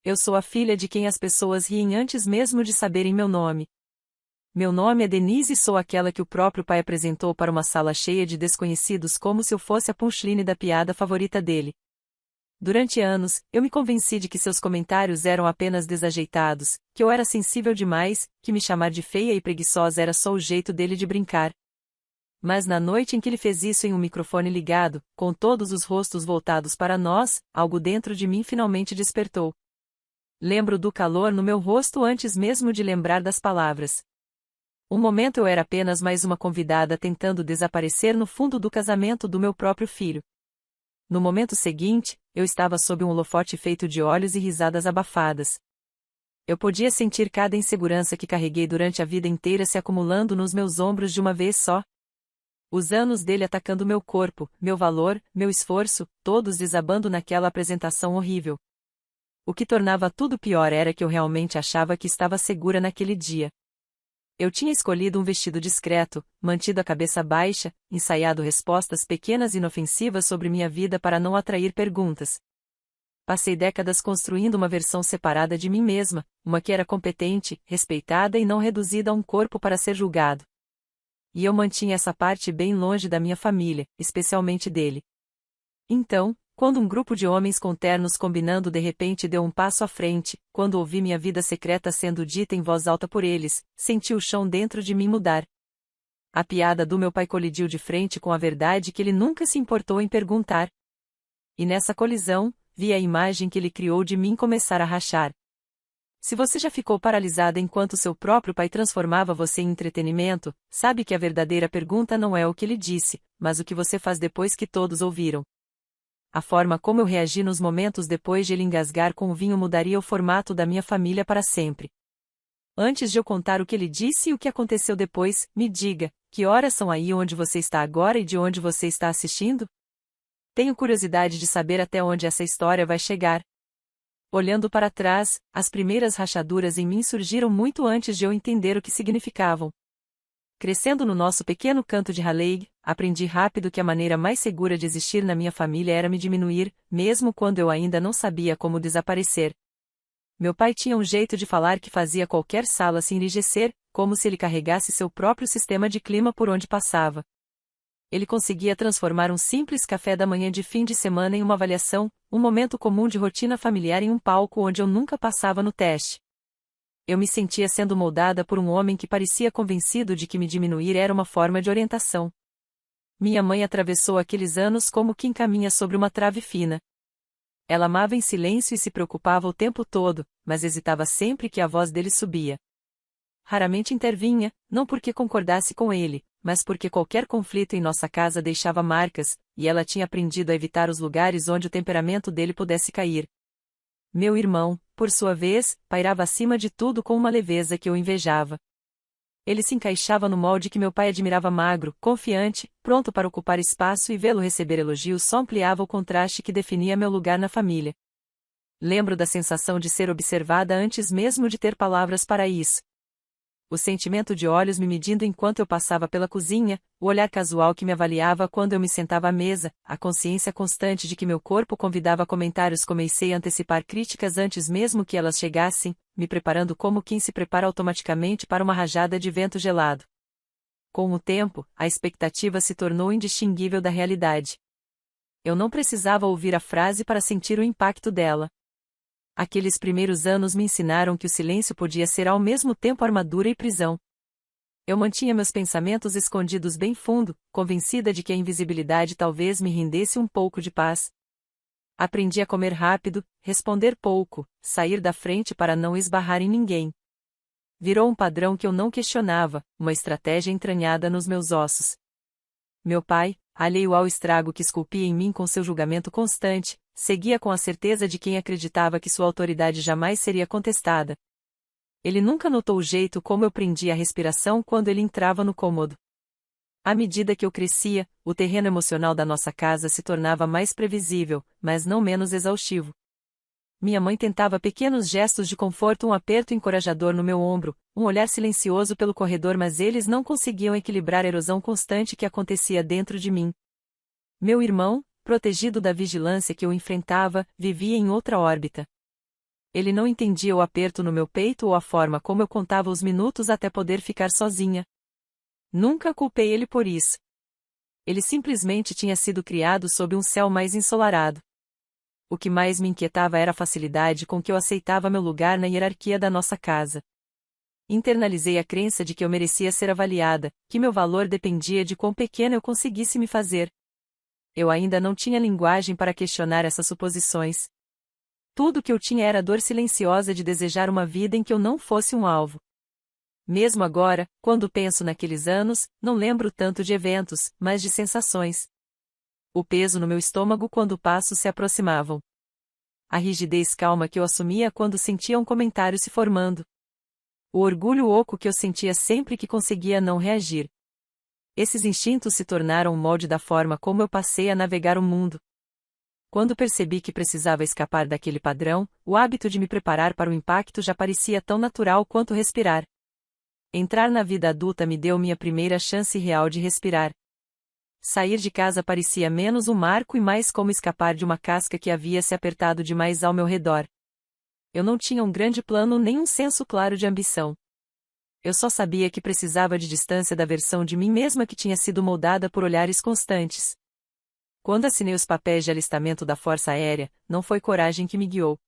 Eu sou a filha de quem as pessoas riem antes mesmo de saberem meu nome. Meu nome é Denise e sou aquela que o próprio pai apresentou para uma sala cheia de desconhecidos como se eu fosse a punchline da piada favorita dele. Durante anos, eu me convenci de que seus comentários eram apenas desajeitados, que eu era sensível demais, que me chamar de feia e preguiçosa era só o jeito dele de brincar. Mas na noite em que ele fez isso em um microfone ligado, com todos os rostos voltados para nós, algo dentro de mim finalmente despertou. Lembro do calor no meu rosto antes mesmo de lembrar das palavras. Um momento eu era apenas mais uma convidada tentando desaparecer no fundo do casamento do meu próprio filho. No momento seguinte, eu estava sob um holofote feito de olhos e risadas abafadas. Eu podia sentir cada insegurança que carreguei durante a vida inteira se acumulando nos meus ombros de uma vez só. Os anos dele atacando meu corpo, meu valor, meu esforço, todos desabando naquela apresentação horrível. O que tornava tudo pior era que eu realmente achava que estava segura naquele dia. Eu tinha escolhido um vestido discreto, mantido a cabeça baixa, ensaiado respostas pequenas e inofensivas sobre minha vida para não atrair perguntas. Passei décadas construindo uma versão separada de mim mesma, uma que era competente, respeitada e não reduzida a um corpo para ser julgado. E eu mantinha essa parte bem longe da minha família, especialmente dele. Então, quando um grupo de homens com ternos combinando de repente deu um passo à frente, quando ouvi minha vida secreta sendo dita em voz alta por eles, senti o chão dentro de mim mudar. A piada do meu pai colidiu de frente com a verdade que ele nunca se importou em perguntar. E nessa colisão, vi a imagem que ele criou de mim começar a rachar. Se você já ficou paralisada enquanto seu próprio pai transformava você em entretenimento, sabe que a verdadeira pergunta não é o que ele disse, mas o que você faz depois que todos ouviram. A forma como eu reagi nos momentos depois de ele engasgar com o vinho mudaria o formato da minha família para sempre. Antes de eu contar o que ele disse e o que aconteceu depois, me diga, que horas são aí onde você está agora e de onde você está assistindo? Tenho curiosidade de saber até onde essa história vai chegar. Olhando para trás, as primeiras rachaduras em mim surgiram muito antes de eu entender o que significavam. Crescendo no nosso pequeno canto de Raleigh, aprendi rápido que a maneira mais segura de existir na minha família era me diminuir, mesmo quando eu ainda não sabia como desaparecer. Meu pai tinha um jeito de falar que fazia qualquer sala se enrijecer, como se ele carregasse seu próprio sistema de clima por onde passava. Ele conseguia transformar um simples café da manhã de fim de semana em uma avaliação, um momento comum de rotina familiar em um palco onde eu nunca passava no teste. Eu me sentia sendo moldada por um homem que parecia convencido de que me diminuir era uma forma de orientação. Minha mãe atravessou aqueles anos como quem caminha sobre uma trave fina. Ela amava em silêncio e se preocupava o tempo todo, mas hesitava sempre que a voz dele subia. Raramente intervinha, não porque concordasse com ele, mas porque qualquer conflito em nossa casa deixava marcas, e ela tinha aprendido a evitar os lugares onde o temperamento dele pudesse cair. Meu irmão, por sua vez, pairava acima de tudo com uma leveza que eu invejava. Ele se encaixava no molde que meu pai admirava magro, confiante, pronto para ocupar espaço e vê-lo receber elogios só ampliava o contraste que definia meu lugar na família. Lembro da sensação de ser observada antes mesmo de ter palavras para isso. O sentimento de olhos me medindo enquanto eu passava pela cozinha, o olhar casual que me avaliava quando eu me sentava à mesa, a consciência constante de que meu corpo convidava a comentários. Comecei a antecipar críticas antes mesmo que elas chegassem, me preparando como quem se prepara automaticamente para uma rajada de vento gelado. Com o tempo, a expectativa se tornou indistinguível da realidade. Eu não precisava ouvir a frase para sentir o impacto dela. Aqueles primeiros anos me ensinaram que o silêncio podia ser ao mesmo tempo armadura e prisão. Eu mantinha meus pensamentos escondidos bem fundo, convencida de que a invisibilidade talvez me rendesse um pouco de paz. Aprendi a comer rápido, responder pouco, sair da frente para não esbarrar em ninguém. Virou um padrão que eu não questionava, uma estratégia entranhada nos meus ossos. Meu pai, alheio ao estrago que esculpia em mim com seu julgamento constante, seguia com a certeza de quem acreditava que sua autoridade jamais seria contestada. Ele nunca notou o jeito como eu prendia a respiração quando ele entrava no cômodo. À medida que eu crescia, o terreno emocional da nossa casa se tornava mais previsível, mas não menos exaustivo. Minha mãe tentava pequenos gestos de conforto, um aperto encorajador no meu ombro, um olhar silencioso pelo corredor, mas eles não conseguiam equilibrar a erosão constante que acontecia dentro de mim. Meu irmão, protegido da vigilância que eu enfrentava, vivia em outra órbita. Ele não entendia o aperto no meu peito ou a forma como eu contava os minutos até poder ficar sozinha. Nunca culpei ele por isso. Ele simplesmente tinha sido criado sob um céu mais ensolarado. O que mais me inquietava era a facilidade com que eu aceitava meu lugar na hierarquia da nossa casa. Internalizei a crença de que eu merecia ser avaliada, que meu valor dependia de quão pequena eu conseguisse me fazer. Eu ainda não tinha linguagem para questionar essas suposições. Tudo que eu tinha era a dor silenciosa de desejar uma vida em que eu não fosse um alvo. Mesmo agora, quando penso naqueles anos, não lembro tanto de eventos, mas de sensações. O peso no meu estômago quando passos se aproximavam. A rigidez calma que eu assumia quando sentia um comentário se formando. O orgulho oco que eu sentia sempre que conseguia não reagir. Esses instintos se tornaram o molde da forma como eu passei a navegar o mundo. Quando percebi que precisava escapar daquele padrão, o hábito de me preparar para o impacto já parecia tão natural quanto respirar. Entrar na vida adulta me deu minha primeira chance real de respirar. Sair de casa parecia menos um marco e mais como escapar de uma casca que havia se apertado demais ao meu redor. Eu não tinha um grande plano nem um senso claro de ambição. Eu só sabia que precisava de distância da versão de mim mesma que tinha sido moldada por olhares constantes. Quando assinei os papéis de alistamento da Força Aérea, não foi coragem que me guiou.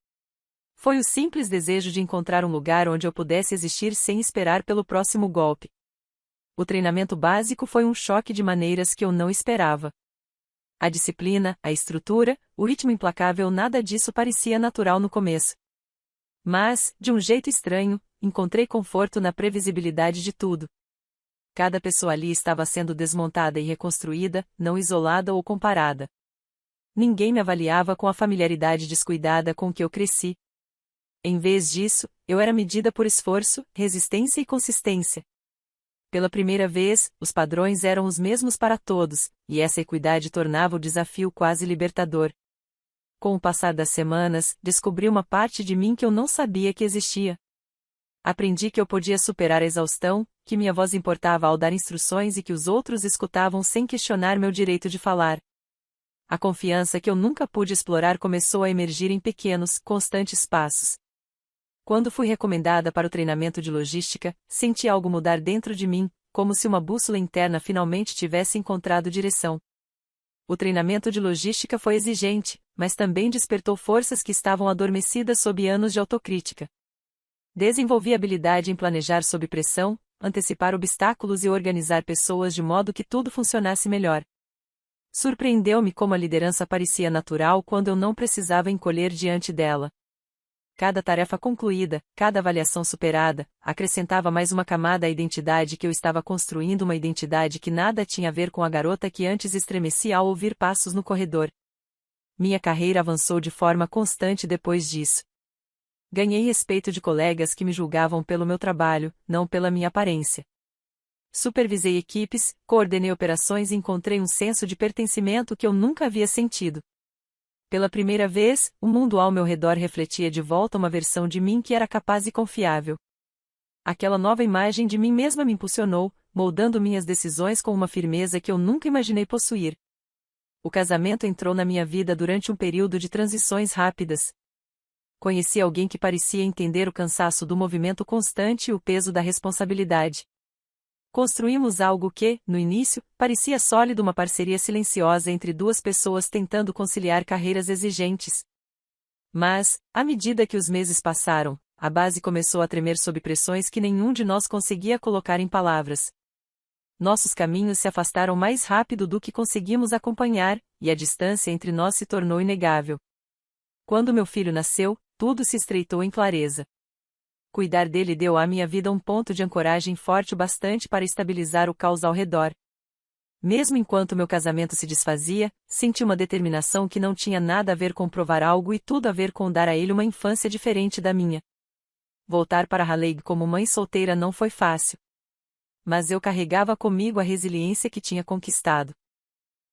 Foi o simples desejo de encontrar um lugar onde eu pudesse existir sem esperar pelo próximo golpe. O treinamento básico foi um choque de maneiras que eu não esperava. A disciplina, a estrutura, o ritmo implacável, nada disso parecia natural no começo. Mas, de um jeito estranho, encontrei conforto na previsibilidade de tudo. Cada pessoa ali estava sendo desmontada e reconstruída, não isolada ou comparada. Ninguém me avaliava com a familiaridade descuidada com que eu cresci. Em vez disso, eu era medida por esforço, resistência e consistência. Pela primeira vez, os padrões eram os mesmos para todos, e essa equidade tornava o desafio quase libertador. Com o passar das semanas, descobri uma parte de mim que eu não sabia que existia. Aprendi que eu podia superar a exaustão, que minha voz importava ao dar instruções e que os outros escutavam sem questionar meu direito de falar. A confiança que eu nunca pude explorar começou a emergir em pequenos, constantes passos. Quando fui recomendada para o treinamento de logística, senti algo mudar dentro de mim, como se uma bússola interna finalmente tivesse encontrado direção. O treinamento de logística foi exigente, mas também despertou forças que estavam adormecidas sob anos de autocrítica. Desenvolvi habilidade em planejar sob pressão, antecipar obstáculos e organizar pessoas de modo que tudo funcionasse melhor. Surpreendeu-me como a liderança parecia natural quando eu não precisava encolher diante dela. Cada tarefa concluída, cada avaliação superada, acrescentava mais uma camada à identidade que eu estava construindo, uma identidade que nada tinha a ver com a garota que antes estremecia ao ouvir passos no corredor. Minha carreira avançou de forma constante depois disso. Ganhei respeito de colegas que me julgavam pelo meu trabalho, não pela minha aparência. Supervisei equipes, coordenei operações e encontrei um senso de pertencimento que eu nunca havia sentido. Pela primeira vez, o mundo ao meu redor refletia de volta uma versão de mim que era capaz e confiável. Aquela nova imagem de mim mesma me impulsionou, moldando minhas decisões com uma firmeza que eu nunca imaginei possuir. O casamento entrou na minha vida durante um período de transições rápidas. Conheci alguém que parecia entender o cansaço do movimento constante e o peso da responsabilidade. Construímos algo que, no início, parecia sólido, uma parceria silenciosa entre duas pessoas tentando conciliar carreiras exigentes. Mas, à medida que os meses passaram, a base começou a tremer sob pressões que nenhum de nós conseguia colocar em palavras. Nossos caminhos se afastaram mais rápido do que conseguimos acompanhar, e a distância entre nós se tornou inegável. Quando meu filho nasceu, tudo se estreitou em clareza. Cuidar dele deu à minha vida um ponto de ancoragem forte o bastante para estabilizar o caos ao redor. Mesmo enquanto meu casamento se desfazia, senti uma determinação que não tinha nada a ver com provar algo e tudo a ver com dar a ele uma infância diferente da minha. Voltar para Raleigh como mãe solteira não foi fácil. Mas eu carregava comigo a resiliência que tinha conquistado.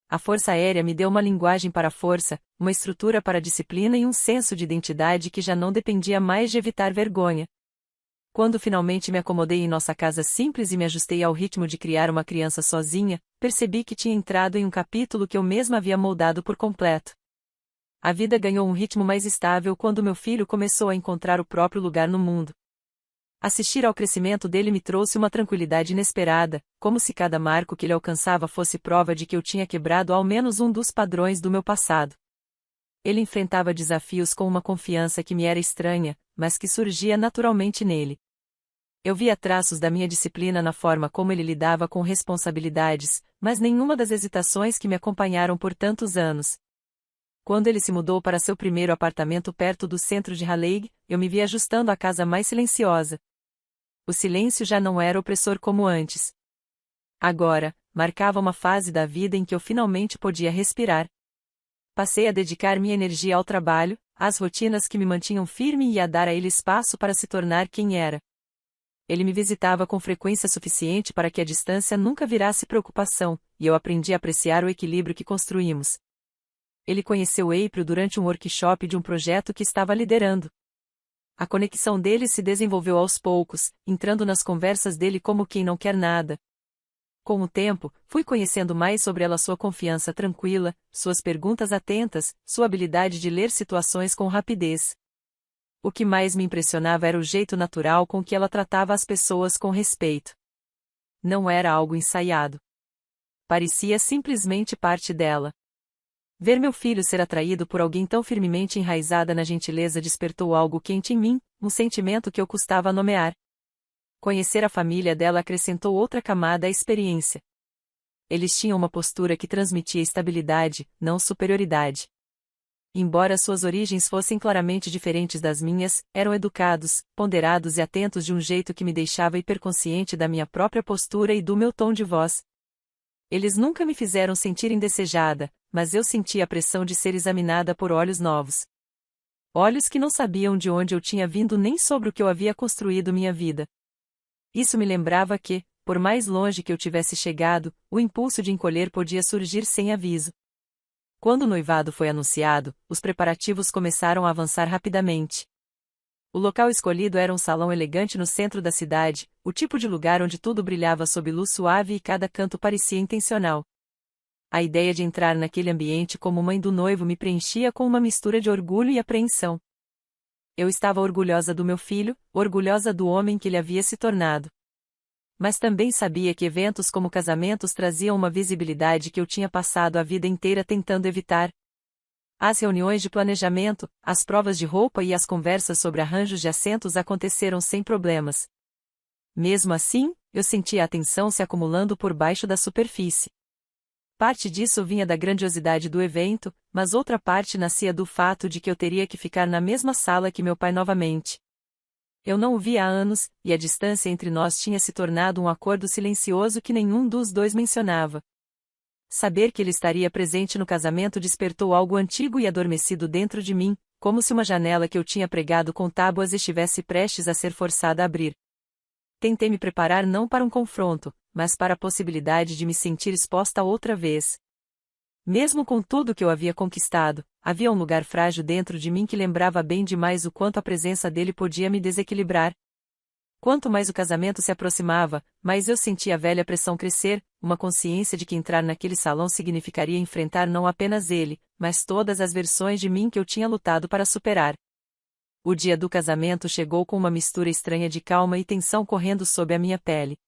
A Força Aérea me deu uma linguagem para a força, uma estrutura para a disciplina e um senso de identidade que já não dependia mais de evitar vergonha. Quando finalmente me acomodei em nossa casa simples e me ajustei ao ritmo de criar uma criança sozinha, percebi que tinha entrado em um capítulo que eu mesma havia moldado por completo. A vida ganhou um ritmo mais estável quando meu filho começou a encontrar o próprio lugar no mundo. Assistir ao crescimento dele me trouxe uma tranquilidade inesperada, como se cada marco que ele alcançava fosse prova de que eu tinha quebrado ao menos um dos padrões do meu passado. Ele enfrentava desafios com uma confiança que me era estranha, mas que surgia naturalmente nele. Eu via traços da minha disciplina na forma como ele lidava com responsabilidades, mas nenhuma das hesitações que me acompanharam por tantos anos. Quando ele se mudou para seu primeiro apartamento perto do centro de Raleigh, eu me vi ajustando a casa mais silenciosa. O silêncio já não era opressor como antes. Agora, marcava uma fase da vida em que eu finalmente podia respirar. Passei a dedicar minha energia ao trabalho, às rotinas que me mantinham firme e a dar a ele espaço para se tornar quem era. Ele me visitava com frequência suficiente para que a distância nunca virasse preocupação, e eu aprendi a apreciar o equilíbrio que construímos. Ele conheceu April durante um workshop de um projeto que estava liderando. A conexão deles se desenvolveu aos poucos, entrando nas conversas dele como quem não quer nada. Com o tempo, fui conhecendo mais sobre ela, sua confiança tranquila, suas perguntas atentas, sua habilidade de ler situações com rapidez. O que mais me impressionava era o jeito natural com que ela tratava as pessoas com respeito. Não era algo ensaiado. Parecia simplesmente parte dela. Ver meu filho ser atraído por alguém tão firmemente enraizada na gentileza despertou algo quente em mim, um sentimento que eu custava nomear. Conhecer a família dela acrescentou outra camada à experiência. Eles tinham uma postura que transmitia estabilidade, não superioridade. Embora suas origens fossem claramente diferentes das minhas, eram educados, ponderados e atentos de um jeito que me deixava hiperconsciente da minha própria postura e do meu tom de voz. Eles nunca me fizeram sentir indesejada, mas eu sentia a pressão de ser examinada por olhos novos. Olhos que não sabiam de onde eu tinha vindo nem sobre o que eu havia construído minha vida. Isso me lembrava que, por mais longe que eu tivesse chegado, o impulso de encolher podia surgir sem aviso. Quando o noivado foi anunciado, os preparativos começaram a avançar rapidamente. O local escolhido era um salão elegante no centro da cidade, o tipo de lugar onde tudo brilhava sob luz suave e cada canto parecia intencional. A ideia de entrar naquele ambiente como mãe do noivo me preenchia com uma mistura de orgulho e apreensão. Eu estava orgulhosa do meu filho, orgulhosa do homem que ele havia se tornado. Mas também sabia que eventos como casamentos traziam uma visibilidade que eu tinha passado a vida inteira tentando evitar. As reuniões de planejamento, as provas de roupa e as conversas sobre arranjos de assentos aconteceram sem problemas. Mesmo assim, eu sentia a tensão se acumulando por baixo da superfície. Parte disso vinha da grandiosidade do evento, mas outra parte nascia do fato de que eu teria que ficar na mesma sala que meu pai novamente. Eu não o via há anos, e a distância entre nós tinha se tornado um acordo silencioso que nenhum dos dois mencionava. Saber que ele estaria presente no casamento despertou algo antigo e adormecido dentro de mim, como se uma janela que eu tinha pregado com tábuas estivesse prestes a ser forçada a abrir. Tentei me preparar não para um confronto, mas para a possibilidade de me sentir exposta outra vez. Mesmo com tudo que eu havia conquistado, havia um lugar frágil dentro de mim que lembrava bem demais o quanto a presença dele podia me desequilibrar. Quanto mais o casamento se aproximava, mais eu sentia a velha pressão crescer, uma consciência de que entrar naquele salão significaria enfrentar não apenas ele, mas todas as versões de mim que eu tinha lutado para superar. O dia do casamento chegou com uma mistura estranha de calma e tensão correndo sob a minha pele.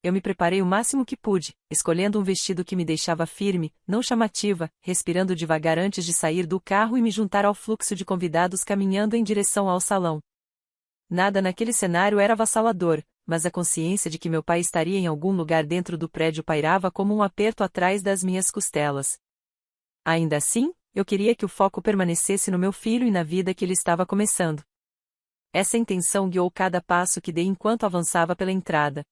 Eu me preparei o máximo que pude, escolhendo um vestido que me deixava firme, não chamativa, respirando devagar antes de sair do carro e me juntar ao fluxo de convidados caminhando em direção ao salão. Nada naquele cenário era avassalador, mas a consciência de que meu pai estaria em algum lugar dentro do prédio pairava como um aperto atrás das minhas costelas. Ainda assim, eu queria que o foco permanecesse no meu filho e na vida que ele estava começando. Essa intenção guiou cada passo que dei enquanto avançava pela entrada.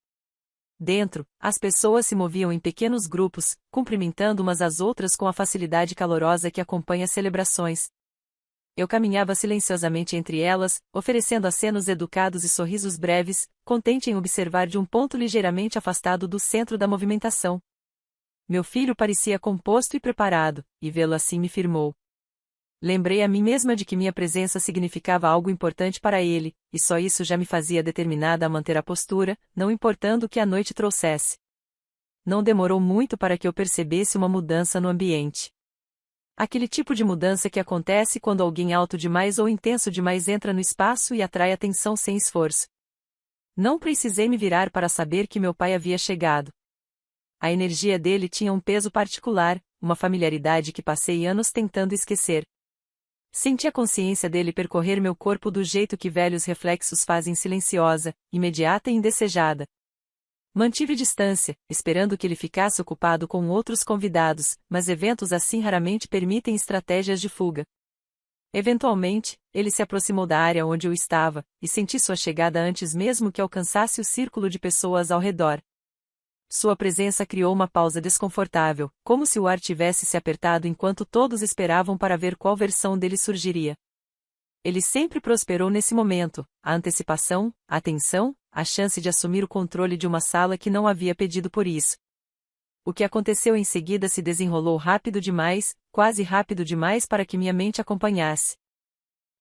Dentro, as pessoas se moviam em pequenos grupos, cumprimentando umas às outras com a facilidade calorosa que acompanha celebrações. Eu caminhava silenciosamente entre elas, oferecendo acenos educados e sorrisos breves, contente em observar de um ponto ligeiramente afastado do centro da movimentação. Meu filho parecia composto e preparado, e vê-lo assim me firmou. Lembrei a mim mesma de que minha presença significava algo importante para ele, e só isso já me fazia determinada a manter a postura, não importando o que a noite trouxesse. Não demorou muito para que eu percebesse uma mudança no ambiente. Aquele tipo de mudança que acontece quando alguém alto demais ou intenso demais entra no espaço e atrai atenção sem esforço. Não precisei me virar para saber que meu pai havia chegado. A energia dele tinha um peso particular, uma familiaridade que passei anos tentando esquecer. Senti a consciência dele percorrer meu corpo do jeito que velhos reflexos fazem, silenciosa, imediata e indesejada. Mantive distância, esperando que ele ficasse ocupado com outros convidados, mas eventos assim raramente permitem estratégias de fuga. Eventualmente, ele se aproximou da área onde eu estava, e senti sua chegada antes mesmo que alcançasse o círculo de pessoas ao redor. Sua presença criou uma pausa desconfortável, como se o ar tivesse se apertado enquanto todos esperavam para ver qual versão dele surgiria. Ele sempre prosperou nesse momento, a antecipação, a tensão, a chance de assumir o controle de uma sala que não havia pedido por isso. O que aconteceu em seguida se desenrolou rápido demais, quase rápido demais para que minha mente acompanhasse.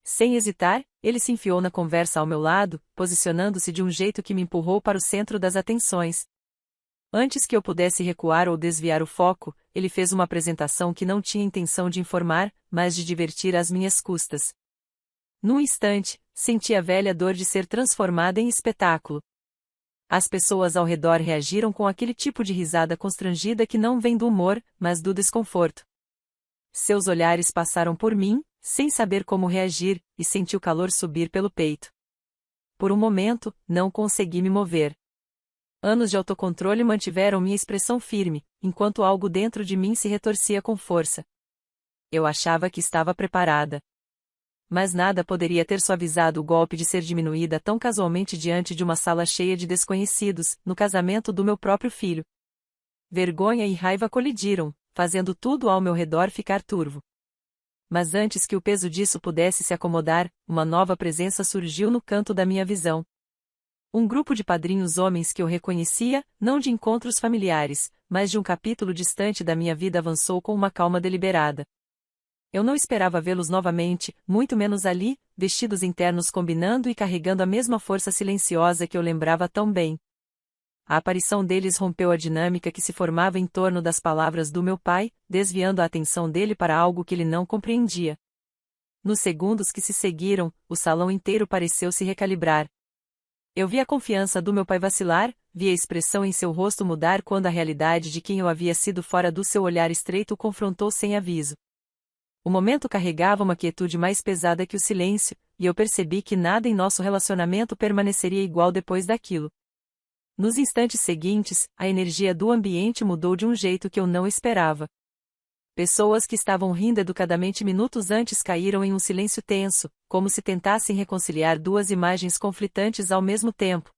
Sem hesitar, ele se enfiou na conversa ao meu lado, posicionando-se de um jeito que me empurrou para o centro das atenções. Antes que eu pudesse recuar ou desviar o foco, ele fez uma apresentação que não tinha intenção de informar, mas de divertir às minhas custas. Num instante, senti a velha dor de ser transformada em espetáculo. As pessoas ao redor reagiram com aquele tipo de risada constrangida que não vem do humor, mas do desconforto. Seus olhares passaram por mim, sem saber como reagir, e senti o calor subir pelo peito. Por um momento, não consegui me mover. Anos de autocontrole mantiveram minha expressão firme, enquanto algo dentro de mim se retorcia com força. Eu achava que estava preparada. Mas nada poderia ter suavizado o golpe de ser diminuída tão casualmente diante de uma sala cheia de desconhecidos, no casamento do meu próprio filho. Vergonha e raiva colidiram, fazendo tudo ao meu redor ficar turvo. Mas antes que o peso disso pudesse se acomodar, uma nova presença surgiu no canto da minha visão. Um grupo de padrinhos homens que eu reconhecia, não de encontros familiares, mas de um capítulo distante da minha vida, avançou com uma calma deliberada. Eu não esperava vê-los novamente, muito menos ali, vestidos internos combinando e carregando a mesma força silenciosa que eu lembrava tão bem. A aparição deles rompeu a dinâmica que se formava em torno das palavras do meu pai, desviando a atenção dele para algo que ele não compreendia. Nos segundos que se seguiram, o salão inteiro pareceu se recalibrar. Eu vi a confiança do meu pai vacilar, vi a expressão em seu rosto mudar quando a realidade de quem eu havia sido fora do seu olhar estreito o confrontou sem aviso. O momento carregava uma quietude mais pesada que o silêncio, e eu percebi que nada em nosso relacionamento permaneceria igual depois daquilo. Nos instantes seguintes, a energia do ambiente mudou de um jeito que eu não esperava. Pessoas que estavam rindo educadamente minutos antes caíram em um silêncio tenso, como se tentassem reconciliar duas imagens conflitantes ao mesmo tempo.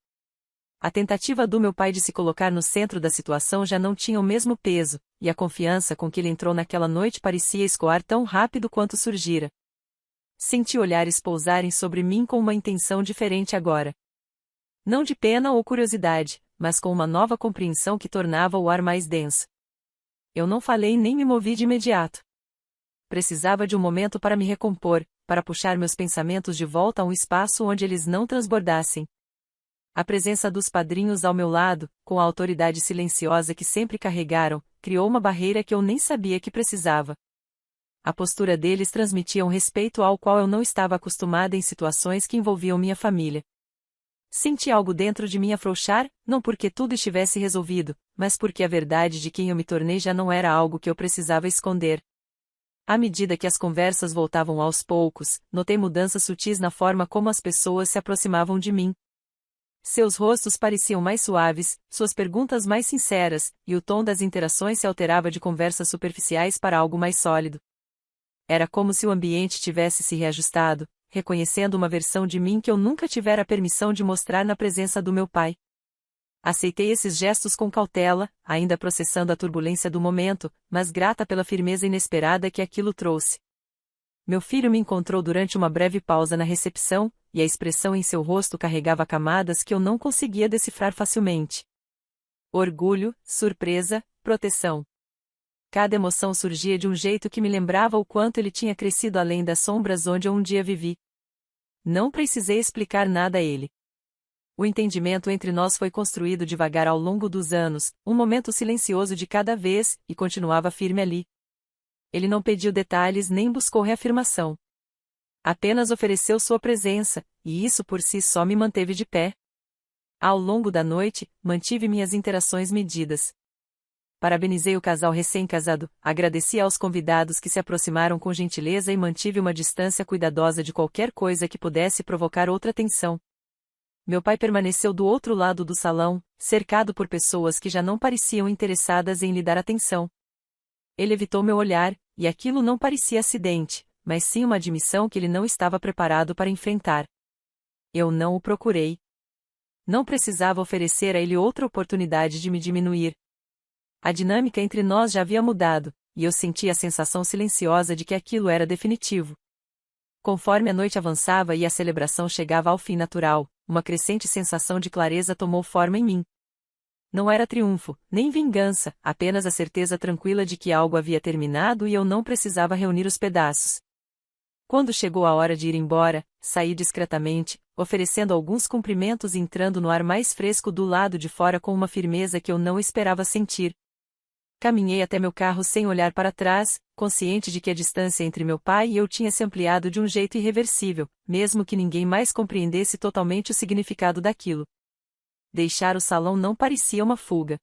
A tentativa do meu pai de se colocar no centro da situação já não tinha o mesmo peso, e a confiança com que ele entrou naquela noite parecia escoar tão rápido quanto surgira. Senti olhares pousarem sobre mim com uma intenção diferente agora. Não de pena ou curiosidade, mas com uma nova compreensão que tornava o ar mais denso. Eu não falei nem me movi de imediato. Precisava de um momento para me recompor, para puxar meus pensamentos de volta a um espaço onde eles não transbordassem. A presença dos padrinhos ao meu lado, com a autoridade silenciosa que sempre carregaram, criou uma barreira que eu nem sabia que precisava. A postura deles transmitia um respeito ao qual eu não estava acostumada em situações que envolviam minha família. Senti algo dentro de mim afrouxar, não porque tudo estivesse resolvido, mas porque a verdade de quem eu me tornei já não era algo que eu precisava esconder. À medida que as conversas voltavam aos poucos, notei mudanças sutis na forma como as pessoas se aproximavam de mim. Seus rostos pareciam mais suaves, suas perguntas mais sinceras, e o tom das interações se alterava de conversas superficiais para algo mais sólido. Era como se o ambiente tivesse se reajustado, reconhecendo uma versão de mim que eu nunca tivera permissão de mostrar na presença do meu pai. Aceitei esses gestos com cautela, ainda processando a turbulência do momento, mas grata pela firmeza inesperada que aquilo trouxe. Meu filho me encontrou durante uma breve pausa na recepção, e a expressão em seu rosto carregava camadas que eu não conseguia decifrar facilmente. Orgulho, surpresa, proteção. Cada emoção surgia de um jeito que me lembrava o quanto ele tinha crescido além das sombras onde eu um dia vivi. Não precisei explicar nada a ele. O entendimento entre nós foi construído devagar ao longo dos anos, um momento silencioso de cada vez, e continuava firme ali. Ele não pediu detalhes nem buscou reafirmação. Apenas ofereceu sua presença, e isso por si só me manteve de pé. Ao longo da noite, mantive minhas interações medidas. Parabenizei o casal recém-casado, agradeci aos convidados que se aproximaram com gentileza e mantive uma distância cuidadosa de qualquer coisa que pudesse provocar outra tensão. Meu pai permaneceu do outro lado do salão, cercado por pessoas que já não pareciam interessadas em lhe dar atenção. Ele evitou meu olhar, e aquilo não parecia acidente, mas sim uma admissão que ele não estava preparado para enfrentar. Eu não o procurei. Não precisava oferecer a ele outra oportunidade de me diminuir. A dinâmica entre nós já havia mudado, e eu sentia a sensação silenciosa de que aquilo era definitivo. Conforme a noite avançava e a celebração chegava ao fim natural, uma crescente sensação de clareza tomou forma em mim. Não era triunfo, nem vingança, apenas a certeza tranquila de que algo havia terminado e eu não precisava reunir os pedaços. Quando chegou a hora de ir embora, saí discretamente, oferecendo alguns cumprimentos e entrando no ar mais fresco do lado de fora com uma firmeza que eu não esperava sentir. Caminhei até meu carro sem olhar para trás, consciente de que a distância entre meu pai e eu tinha se ampliado de um jeito irreversível, mesmo que ninguém mais compreendesse totalmente o significado daquilo. Deixar o salão não parecia uma fuga.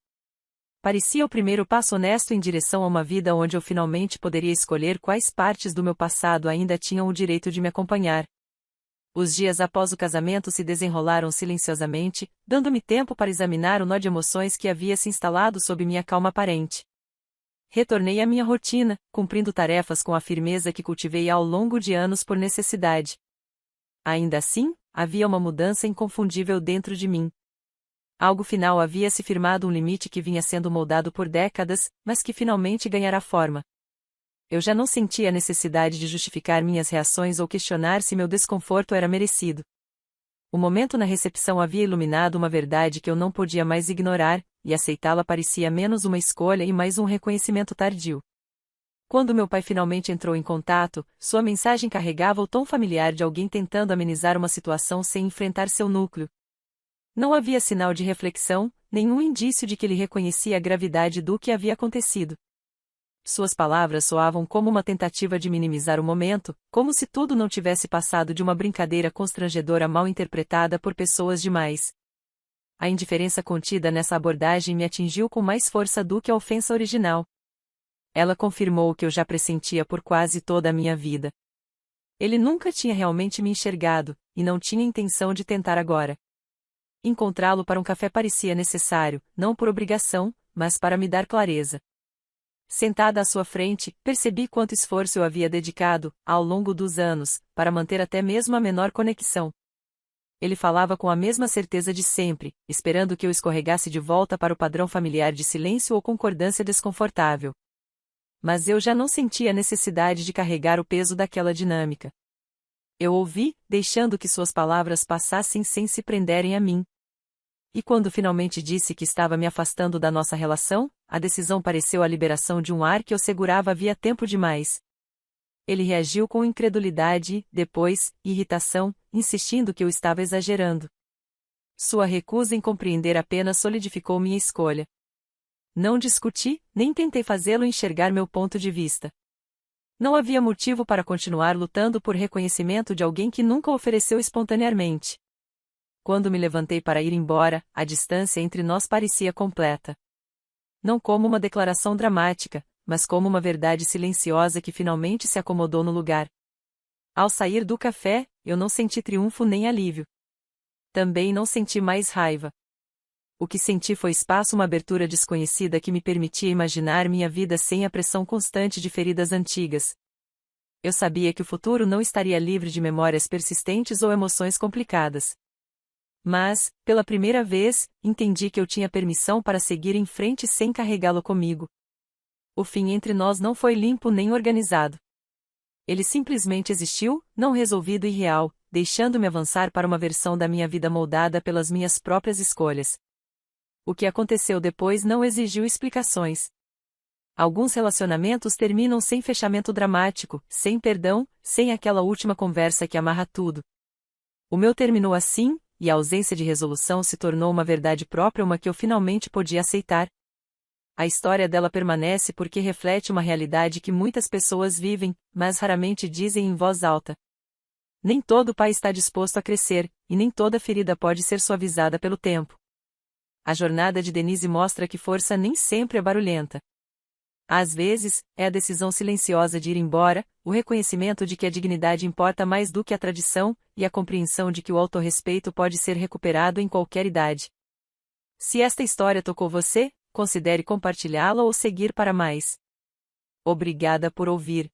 Parecia o primeiro passo honesto em direção a uma vida onde eu finalmente poderia escolher quais partes do meu passado ainda tinham o direito de me acompanhar. Os dias após o casamento se desenrolaram silenciosamente, dando-me tempo para examinar o nó de emoções que havia se instalado sob minha calma aparente. Retornei à minha rotina, cumprindo tarefas com a firmeza que cultivei ao longo de anos por necessidade. Ainda assim, havia uma mudança inconfundível dentro de mim. Algo final havia se firmado, um limite que vinha sendo moldado por décadas, mas que finalmente ganhara forma. Eu já não sentia a necessidade de justificar minhas reações ou questionar se meu desconforto era merecido. O momento na recepção havia iluminado uma verdade que eu não podia mais ignorar, e aceitá-la parecia menos uma escolha e mais um reconhecimento tardio. Quando meu pai finalmente entrou em contato, sua mensagem carregava o tom familiar de alguém tentando amenizar uma situação sem enfrentar seu núcleo. Não havia sinal de reflexão, nenhum indício de que ele reconhecia a gravidade do que havia acontecido. Suas palavras soavam como uma tentativa de minimizar o momento, como se tudo não tivesse passado de uma brincadeira constrangedora mal interpretada por pessoas demais. A indiferença contida nessa abordagem me atingiu com mais força do que a ofensa original. Ela confirmou o que eu já pressentia por quase toda a minha vida. Ele nunca tinha realmente me enxergado, e não tinha intenção de tentar agora. Encontrá-lo para um café parecia necessário, não por obrigação, mas para me dar clareza. Sentada à sua frente, percebi quanto esforço eu havia dedicado, ao longo dos anos, para manter até mesmo a menor conexão. Ele falava com a mesma certeza de sempre, esperando que eu escorregasse de volta para o padrão familiar de silêncio ou concordância desconfortável. Mas eu já não sentia a necessidade de carregar o peso daquela dinâmica. Eu ouvi, deixando que suas palavras passassem sem se prenderem a mim. E quando finalmente disse que estava me afastando da nossa relação, a decisão pareceu a liberação de um ar que eu segurava havia tempo demais. Ele reagiu com incredulidade e, depois, irritação, insistindo que eu estava exagerando. Sua recusa em compreender apenas solidificou minha escolha. Não discuti, nem tentei fazê-lo enxergar meu ponto de vista. Não havia motivo para continuar lutando por reconhecimento de alguém que nunca ofereceu espontaneamente. Quando me levantei para ir embora, a distância entre nós parecia completa. Não como uma declaração dramática, mas como uma verdade silenciosa que finalmente se acomodou no lugar. Ao sair do café, eu não senti triunfo nem alívio. Também não senti mais raiva. O que senti foi espaço, uma abertura desconhecida que me permitia imaginar minha vida sem a pressão constante de feridas antigas. Eu sabia que o futuro não estaria livre de memórias persistentes ou emoções complicadas. Mas, pela primeira vez, entendi que eu tinha permissão para seguir em frente sem carregá-lo comigo. O fim entre nós não foi limpo nem organizado. Ele simplesmente existiu, não resolvido e real, deixando-me avançar para uma versão da minha vida moldada pelas minhas próprias escolhas. O que aconteceu depois não exigiu explicações. Alguns relacionamentos terminam sem fechamento dramático, sem perdão, sem aquela última conversa que amarra tudo. O meu terminou assim, e a ausência de resolução se tornou uma verdade própria, uma que eu finalmente podia aceitar. A história dela permanece porque reflete uma realidade que muitas pessoas vivem, mas raramente dizem em voz alta. Nem todo pai está disposto a crescer, e nem toda ferida pode ser suavizada pelo tempo. A jornada de Denise mostra que força nem sempre é barulhenta. Às vezes, é a decisão silenciosa de ir embora, o reconhecimento de que a dignidade importa mais do que a tradição, e a compreensão de que o autorrespeito pode ser recuperado em qualquer idade. Se esta história tocou você, considere compartilhá-la ou seguir para mais. Obrigada por ouvir.